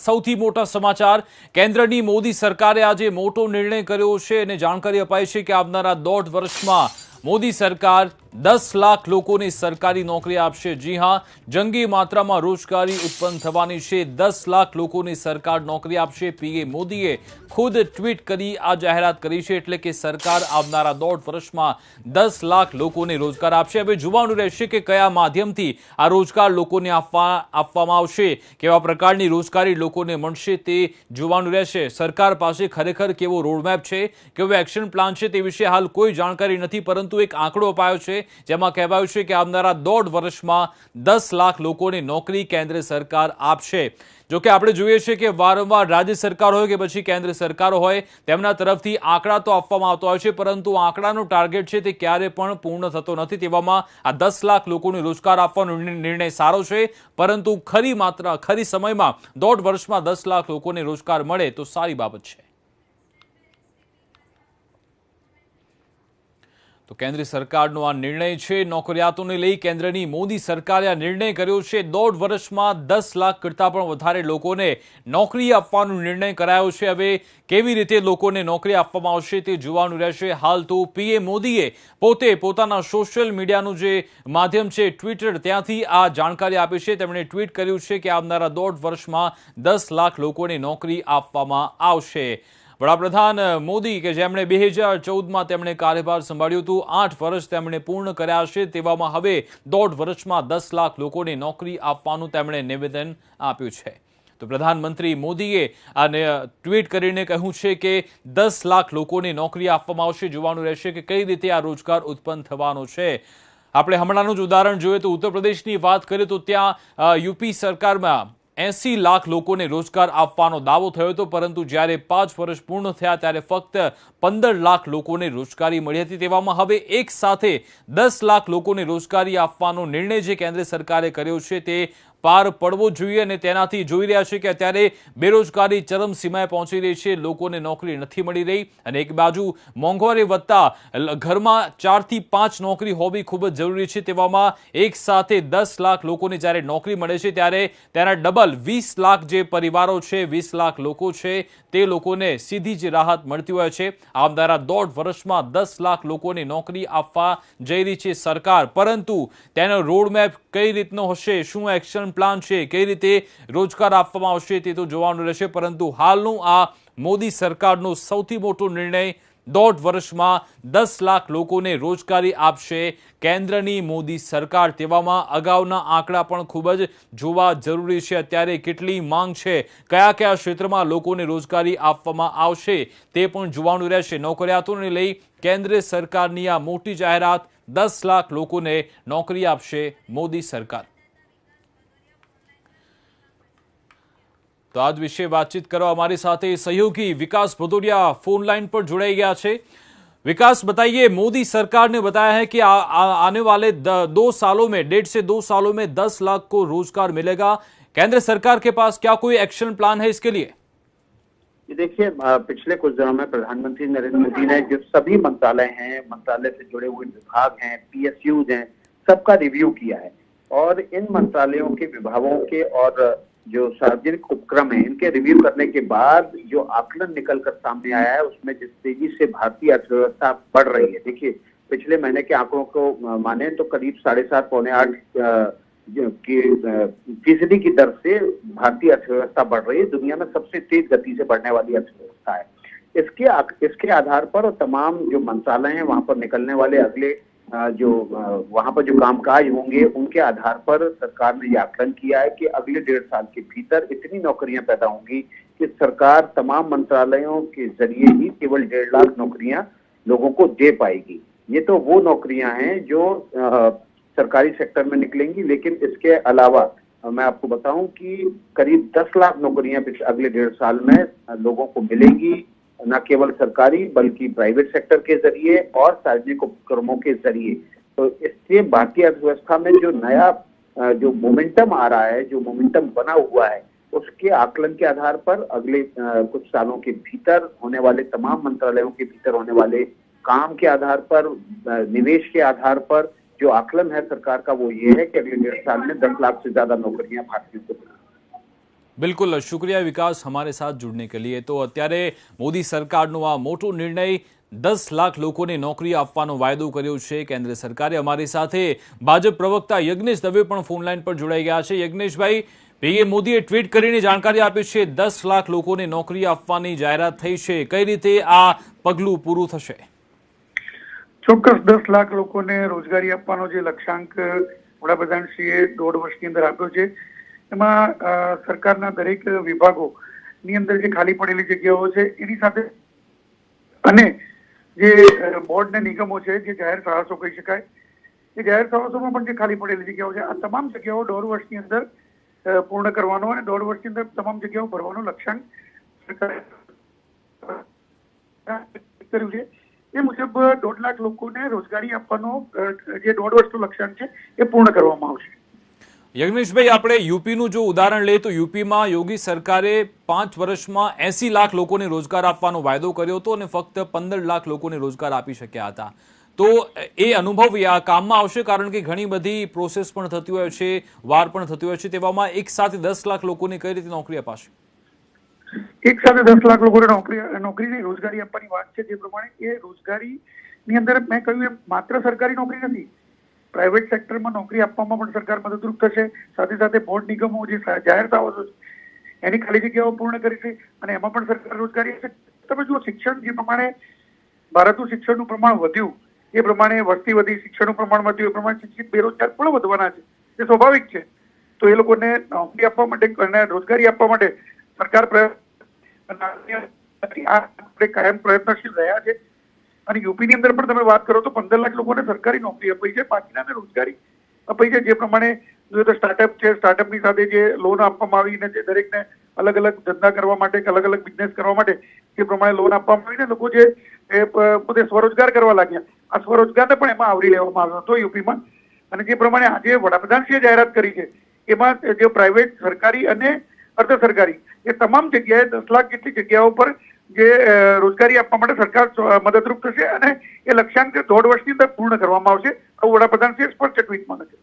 સૌથી મોટા સમાચાર કેન્દ્રની મોદી સરકારે આજે મોટો નિર્ણય કર્યો છે અને જાણકારી અપાઈ છે કે આવનારા 1.5 વર્ષમાં મોદી સરકાર 10 લાખ લોકોને સરકારી નોકરી આપશે। જી હા, જંગી માત્રામાં રોજગારી ઉત્પન્ન થવાની છે। 10 લાખ લોકોને સરકાર નોકરી આપશે। પીએમ મોદીએ ખુદ ટ્વીટ કરી આ જાહેરાત કરી છે, એટલે કે સરકાર આવનારા 1.5 વર્ષમાં 10 લાખ લોકોને રોજગાર આપશે। હવે જોવાનું રહેશે કે કયા માધ્યમથી આ રોજગાર લોકોને આપવામાં આવશે, કેવા પ્રકારની રોજગારી લોકોને મળશે તે જોવાનું રહેશે। સરકાર પાસે ખરેખર કેવો રોડમેપ છે, કેવો એક્શન પ્લાન છે તે વિશે હાલ કોઈ જાણકારી નથી, પરંતુ એક આંકડો અપાયો છે જેમાં કહેવાયું છે કે આવનારા 1.5 વર્ષમાં 10 લાખ લોકોને નોકરી કેન્દ્ર સરકાર આપશે। જો કે આપણે જોઈએ છીએ કે વારંવાર રાજ્ય સરકાર હોય કે પછી કેન્દ્ર સરકાર હોય તેમના તરફથી આંકડા તો આપવામાં આવતો હોય છે, પરંતુ આંકડાનો ટાર્ગેટ છે તે ક્યારે પણ પૂર્ણ થતો નથી। તેવામાં આ 10 લાખ લોકોને રોજગાર આપવાનો નિર્ણય સારો છે, પરંતુ ખરી સમયમાં 1.5 વર્ષમાં 10 લાખ લોકોને રોજગાર મળે તો સારી બાબત છે। તો કેન્દ્ર સરકારનો આ નિર્ણય છે। નોકરિયાતોને લઈ કેન્દ્રની મોદી સરકારે આ નિર્ણય કર્યો છે। 1.5 વર્ષમાં 10 લાખ કરતાં પણ વધારે લોકોને નોકરી આપવાનો નિર્ણય કરાયો છે। હવે કેવી રીતે લોકોને નોકરી આપવામાં આવશે તે જોવાનું રહેશે। હાલ તો પીએમ મોદીએ પોતે પોતાના સોશિયલ મીડિયાનું જે માધ્યમ છે ટ્વિટર, ત્યાંથી આ જાણકારી આપી છે। તેમણે ટ્વીટ કર્યું છે કે આવનારા 1.5 વર્ષમાં 10 લાખ લોકોને નોકરી આપવામાં આવશે। વડાપ્રધાન મોદી કે જેમણે 2014માં તેમણે કાર્યભાર સંભાળ્યું હતું, 8 વર્ષ તેમણે પૂર્ણ કર્યા છે, તેવામાં હવે 1.5 વર્ષમાં 10 લાખ લોકોને નોકરી આપવાનું તેમણે નિવેદન આપ્યું છે। તો પ્રધાનમંત્રી મોદીએ આને ટ્વીટ કરીને કહ્યું છે કે 10 લાખ લોકોને નોકરી આપવામાં આવશે। જોવાનું રહેશે કે કઈ રીતે આ રોજગાર ઉત્પન્ન થવાનો છે। આપણે હમણાંનું જ ઉદાહરણ જોઈએ તો ઉત્તર પ્રદેશની વાત કરીએ તો ત્યાં યુપી સરકારમાં 80 લાખ લોકોને રોજગાર આપવાનો દાવો થયો હતો, પરંતુ જ્યારે 5 વર્ષ પૂર્ણ થયા ત્યારે ફક્ત 15 લાખ લોકોને રોજગારી મળી હતી। તેવામાં હવે એક સાથે 10 લાખ લોકોને રોજગારી આપવાનો નિર્ણય જે કેન્દ્ર સરકારે કર્યો છે તે પાર પડવો જોઈએ, અને તેનાથી જોઈ રહ્યા છે કે અત્યારે બેરોજગારી ચરમસીમાએ પહોંચી રહી છે, લોકોને નોકરી નથી મળી રહી, અને એક બાજુ મોંઘવારી વધતા ઘરમાં 4 થી 5 નોકરી હોવી ખૂબ જ જરૂરી છે। તેવામાં એક સાથે 10 લાખ લોકોને જ્યારે નોકરી મળે છે ત્યારે તેના ડબલ 20 લાખ જે પરિવારો છે, 20 લાખ લોકો છે, તે લોકોને સીધી જ રાહત મળતી હોય છે। આવનારા 1.5 વર્ષમાં 10 લાખ લોકોને નોકરી આપવા જઈ રહી છે સરકાર, પરંતુ તેનો રોડમેપ કઈ રીતનો હશે, શું એક્શન પ્લાન છે, કઈ રીતે રોજગાર આપવામાં આવશે તે તો જોવાનું રહેશે। પરંતુ હાલનું આ મોદી સરકારનો સૌથી મોટો નિર્ણય 1.5 વર્ષમાં 10 લાખ લોકોને રોજગારી આપશે કેન્દ્રની મોદી સરકાર। તેવામાં અગાઉના આંકડા પણ ખૂબ જ જોવા જરૂરી છે। અત્યારે કેટલી માંગ છે, કયા કયા ક્ષેત્રમાં લોકોને રોજગારી આપવામાં આવશે તે પણ જોવાનું રહેશે। નોકરિયાતોને લઈ કેન્દ્ર સરકારની આ મોટી જાહેરાત, 10 લાખ લોકોને નોકરી આપશે મોદી સરકાર। તો આજ વિશે વાતચીત કરવા हमारे साथ सहयोगी विकास भदौरिया फोन लाइन पर जुड़ाई गया है। विकास, बताइए, मोदी सरकार ने बताया है कि आने वाले 2 सालों में 1.5 से 2 सालों में 10 लाख को रोजगार मिलेगा। केंद्र सरकार के पास क्या कोई एक्शन प्लान है इसके लिए? देखिए, पिछले कुछ दिनों में प्रधानमंत्री नरेंद्र मोदी ने जो सभी मंत्रालय हैं, मंत्रालय से जुड़े हुए विभाग हैं, पीएसयूज हैं, सबका रिव्यू किया है, और इन मंत्रालयों के विभागों के और जो सार्वजनिक उपक्रम है इनके रिव्यू करने के बाद जो आकलन निकलकर सामने आया है उसमें जिस तेजी से भारतीय अर्थव्यवस्था बढ़ रही है। देखिए, पिछले महीने के आंकड़ों को माने तो करीब 7.5 पौने 8 फीसदी की दर से भारतीय अर्थव्यवस्था बढ़ रही है। दुनिया में सबसे तेज गति से बढ़ने वाली अर्थव्यवस्था है। इसके आधार पर तमाम जो मंत्रालय हैं वहां पर निकलने वाले अगले वहां पर जो कामकाज होंगे उनके आधार पर सरकार ने यह आकलन किया है कि अगले 1.5 साल के भीतर इतनी नौकरियां पैदा होंगी कि सरकार तमाम मंत्रालयों के जरिए ही केवल 1.5 लाख नौकरियां लोगों को दे पाएगी। ये तो वो नौकरियां हैं जो सरकारी सेक्टर में निकलेंगी, लेकिन इसके अलावा मैं आपको बताऊं कि करीब 10 लाख नौकरियां अगले 1.5 साल में लोगों को मिलेंगी, न केवल सरकारी बल्कि प्राइवेट सेक्टर के जरिए और सार्वजनिक उपक्रमों के जरिए। तो इससे भारतीय अर्थव्यवस्था में जो नया जो मोमेंटम आ रहा है, जो मोमेंटम बना हुआ है, उसके आकलन के आधार पर अगले कुछ सालों के भीतर होने वाले तमाम मंत्रालयों के भीतर होने वाले काम के आधार पर, निवेश के आधार पर जो आकलन है सरकार का वो ये है कि अगले 1.5 साल में 10 लाख से ज्यादा नौकरियां भारतीयों को मिलेंगी। बिल्कुल शुक्रिया विकास हमारे साथ जुड़ने के लिए। तो અત્યારે મોદી સરકારનો આ મોટો નિર્ણય 10 લાખ લોકોને નોકરી આપવાનો વાયદો કર્યો છે કેન્દ્ર સરકારે। અમારી સાથે ભાજપ પ્રવક્તા યજ્ઞેશ દવે પણ ફોન લાઈન પર જોડાઈ ગયા છે। યજ્ઞેશભાઈ, પીએમ મોદીએ ટ્વીટ કરીને જાણકારી આપી છે 10 લાખ લોકોને નોકરી આપવાની જાહેરાત થઈ છે, કઈ રીતે આ પગલું પૂરું થશે? ચોક્કસ 10 લાખ લોકોને રોજગારી આપવાનો જે લક્ષ્યાંક વડાપ્રધાનશ્રીએ 1.5 વર્ષની અંદર આપ્યો છે, એમાં સરકારના દરેક વિભાગોની અંદર જે ખાલી પડેલી જગ્યાઓ છે એની સાથે અને જે બોર્ડ ને નિગમો છે, જે જાહેર સાહસો કહી શકાય, એ જાહેર સાહસોમાં પણ જે ખાલી પડેલી જગ્યાઓ છે, આ તમામ જગ્યાઓ 1.5 વર્ષની અંદર પૂર્ણ કરવાનો અને 1.5 વર્ષની અંદર તમામ જગ્યાઓ ભરવાનો લક્ષ્યાંક સરકારે કર્યું છે। એ મુજબ 1.5 લાખ લોકોને રોજગારી આપવાનો જે 1.5 વર્ષનું લક્ષ્યાંક છે એ પૂર્ણ કરવામાં આવશે। યજ્ઞેશભાઈ, આપણે યુપીનું જો ઉદાહરણ લઈએ તો યુપીમાં યોગી સરકારે 5 વર્ષમાં 80 લાખ લોકોને રોજગાર આપવાનો વાયદો કર્યો હતો અને ફક્ત 15 લાખ લોકોને રોજગાર આપી શક્યા હતા। તો એ અનુભવ આ કામમાં આવશે, કારણ કે ઘણી બધી પ્રોસેસ પણ થતી હોય છે, વાર પણ થતી હોય છે, તેવામાં એક સાથે 10 લાખ લોકોને કઈ રીતે નોકરી અપાશે? એક સાથે 10 લાખ લોકોને નોકરીની રોજગારી આપવાની વાત છે, જે પ્રમાણે એ રોજગારીની અંદર મેં કહ્યું એમ માત્ર સરકારી નોકરી નથી, પ્રાઇવેટ સેક્ટરમાં નોકરી આપવામાં પણ સરકાર મદદરૂપ થશે। સાથે સાથે બોર્ડ નિગમો જે જાહેર સાહસો છે એની ખાલી જગ્યાઓ પૂર્ણ કરી છે અને એમાં પણ સરકાર રોજગારી આપશે। તમે જુઓ, શિક્ષણ જે પ્રમાણે ભારતનું શિક્ષણનું પ્રમાણ વધ્યું એ પ્રમાણે વસ્તી વધી, શિક્ષણનું પ્રમાણ વધ્યું એ પ્રમાણે શિક્ષિત બેરોજગાર પણ વધવાના છે, એ સ્વાભાવિક છે। તો એ લોકોને નોકરી આપવા માટે અને રોજગારી આપવા માટે સરકાર કાયમ પ્રયત્નશીલ રહ્યા છે। અને યુપીની અંદર પણ તમે વાત કરો તો 15 લાખ લોકોને સરકારી નોકરી અપાઈ છે, બાકીનાને રોજગારી અપાઈ છે। જે પ્રમાણે જોઈએ તો સ્ટાર્ટઅપ છે, સ્ટાર્ટઅપની સાથે જે લોન આપવામાં આવીને જે દરેકને અલગ અલગ ધંધા કરવા માટે, અલગ અલગ બિઝનેસ કરવા માટે જે પ્રમાણે લોન આપવામાં આવીને લોકો જે પોતે સ્વરોજગાર કરવા લાગ્યા, આ સ્વરોજગારને પણ એમાં આવરી લેવામાં આવ્યો હતો યુપીમાં। અને જે પ્રમાણે આજે વડાપ્રધાનશ્રીએ જાહેરાત કરી છે એમાં જે પ્રાઇવેટ, સરકારી અને અર્ધ સરકારી એ તમામ જગ્યાએ 10 લાખ જેટલી જગ્યાઓ પર જે રોજગારી આપવા માટે સરકાર મદદરૂપ થશે અને એ લક્ષ્યાંક 1.5 વર્ષની અંદર પૂર્ણ કરવામાં આવશે, આવું વડાપ્રધાનશ્રીએ સ્પષ્ટ ટ્વીટમાં કહ્યું।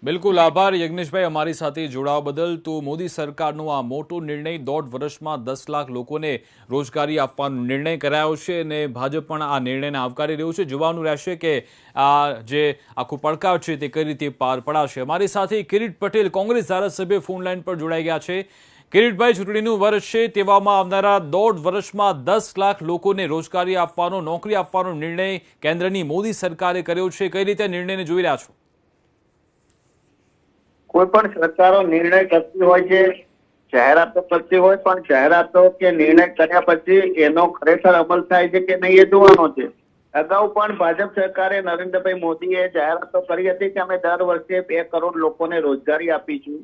બિલકુલ આભાર યજ્ઞેશભાઈ અમારી સાથે જોડાવા બદલ। તો મોદી સરકારનો આ મોટો નિર્ણય, 1.5 વર્ષમાં 10 લાખ લોકોને રોજગારી આપવાનો નિર્ણય કરાયો છે અને ભાજપ પણ આ નિર્ણયને આવકારી રહ્યું છે। જોવાનું રહેશે કે આ જે આખું પડકાર છે તે કઈ રીતે પાર પડાશે। અમારી સાથે કિરીટ પટેલ, કોંગ્રેસ ધારાસભ્ય, ફોન લાઈન પર જોડાઈ ગયા છે। કિરીટભાઈ, ચૂંટણીનું વર્ષ છે, તેવામાં આવનારા 1.5 વર્ષમાં 10 લાખ લોકોને રોજગારી આપવાનો, નોકરી આપવાનો નિર્ણય કેન્દ્રની મોદી સરકારે કર્યો છે, કઈ રીતે નિર્ણયને જોઈ રહ્યા છો? કોઈ પણ સરકારો નિર્ણય કરતી હોય છે, જાહેરાતો કરતી હોય, પણ જાહેરાતો કે નિર્ણય કર્યા પછી એનો ખરેખર અમલ થાય છે કે નહીં એ જોવાનો છે। અગાઉ પણ ભાજપ સરકારે, નરેન્દ્રભાઈ મોદીએ જાહેરાતો કરી હતી કે અમે દર વર્ષે 2 કરોડ લોકોને રોજગારી આપીશું।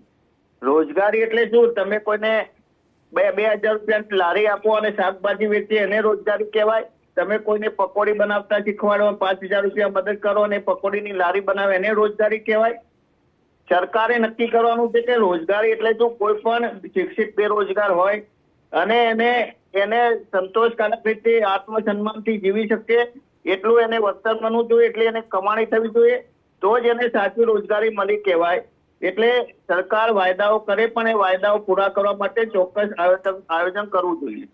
રોજગારી એટલે શું? તમે કોઈને 2,000 રૂપિયાની લારી આપો અને શાકભાજી વેચે એને રોજગારી કહેવાય? તમે કોઈને પકોડી બનાવતા શીખવાડો, 5,000 રૂપિયા મદદ કરો અને પકોડીની લારી બનાવે, એને રોજગારી કહેવાય? સરકારે નક્કી કરવાનું છે કે રોજગારી એટલે શું? કોઈ પણ શિક્ષિત બેરોજગાર હોય અને એને સંતોષકારક રીતે આત્મસન્માનથી જીવી શકે એટલું એને વળતર મળવું જોઈએ, એટલે એને કમાણી થવી જોઈએ, તો જ એને સાચી રોજગારી મળી કહેવાય। એટલે સરકાર વાયદાઓ કરે પણ એ વાયદાઓ પૂરા કરવા માટે ચોક્કસ આયોજન કરવું જોઈએ।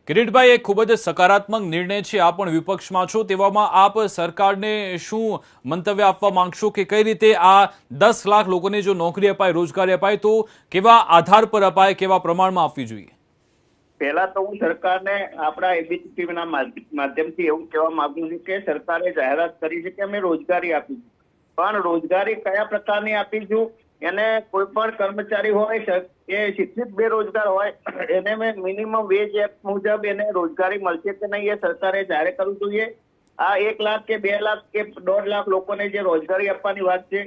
કિરીટભાઈ, એક ખૂબ જ સકારાત્મક નિર્ણય છે, આપ પણ વિપક્ષમાં છો, તેવામાં આપ સરકારને શું મંતવ્ય આપવા માંગશો કે કઈ રીતે આ 10 લાખ લોકોને જો નોકરી અપાય, રોજગારી અપાય તો કેવા આધાર પર અપાય, કેવા પ્રમાણમાં આપવી જોઈએ? પહેલા તો હું સરકારને આપણા એબીસી ટીવીના માધ્યમથી એવું કહેવા માંગુ છું કે સરકારે જાહેરાત કરી છે કે અમે રોજગારી આપીશું, પણ રોજગારી કયા પ્રકારની આપીશું એને કોઈ પણ કર્મચારી હોય એ શિક્ષિત બેરોજગાર હોય એને મિનિમમ વેજ એક્ટ મુજબ એને રોજગારી મળશે કે નહીં એ સરકારે જાહેર કરવું જોઈએ। આ 1 લાખ કે 2 લાખ કે 1.5 લાખ લોકોને જે રોજગારી આપવાની વાત છે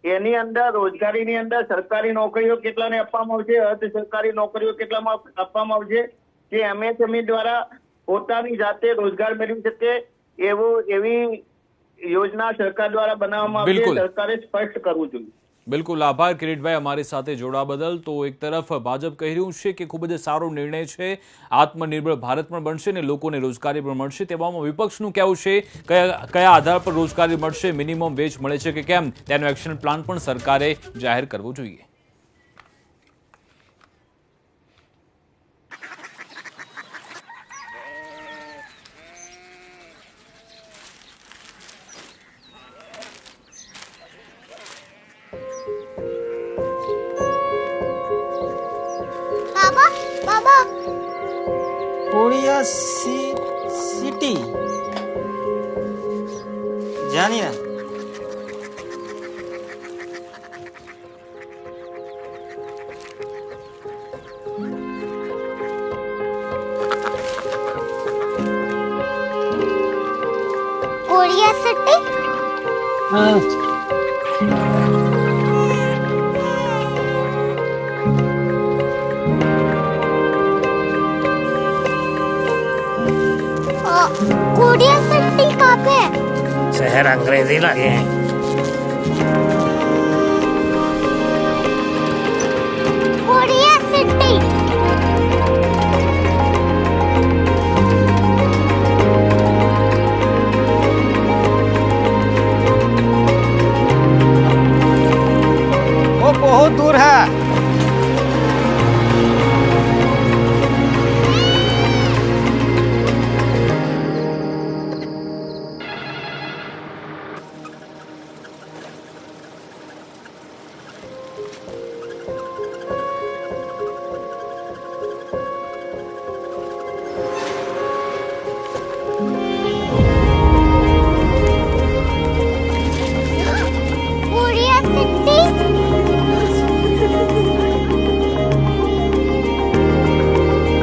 એની અંદર રોજગારીની અંદર સરકારી નોકરીઓ કેટલાને આપવામાં આવશે, અર્ધ સરકારી નોકરીઓ કેટલામાં આપવામાં આવશે, કે એમએસએમઈ દ્વારા પોતાની જાતે રોજગાર મેળવી શકે એવી યોજના સરકાર દ્વારા બનાવવામાં આવશે, સરકારે સ્પષ્ટ કરવું જોઈએ। બિલકુલ આભાર કિરીટભાઈ અમારી સાથે જોડાવા બદલ। તો એક તરફ ભાજપ કહી રહ્યું છે કે ખૂબ જ સારો નિર્ણય છે, આત્મનિર્ભર ભારત પણ બનશે અને લોકોને રોજગારી પણ મળશે, તેવામાં વિપક્ષનું કહેવું છે કયા આધાર પર રોજગારી મળશે, મિનિમમ વેજ મળે છે કે કેમ, તેનો એક્શન પ્લાન પણ સરકારે જાહેર કરવો જોઈએ। बाबा बाबा कोरिया सिटी जानी ना। Korea city. कोरिया सिटी कहाँ पे है? शहर अंग्रेजी लगे हैं। Korea city. वो बहुत दूर है। Korea city.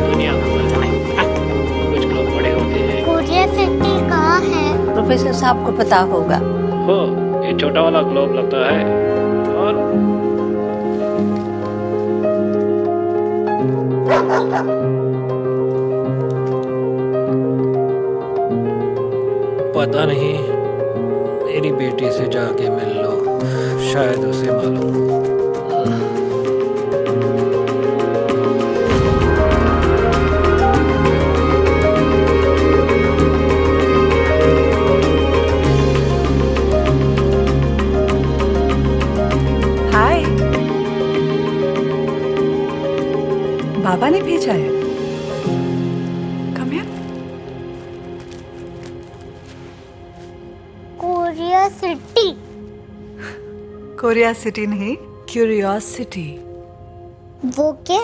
दुनिया कुछ लोग बड़े होते हैं। कोरिया सिटी कहाँ है? प्रोफेसर साहब को पता होगा। हो ये छोटा वाला ग्लोब लगता है और पता नहीं, मेरी बेटी से जाके मिल लो, शायद उसे मालूम हो। हाय, बाबा ने भेजा है। Come here. Korea city. Korea city नहीं, क्यूरियोसिटी। वो क्या?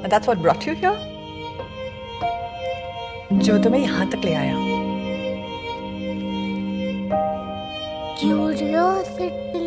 That's what brought you here. जो तुम्हें यहाँ तक ले आया। क्यूरियोसिटी।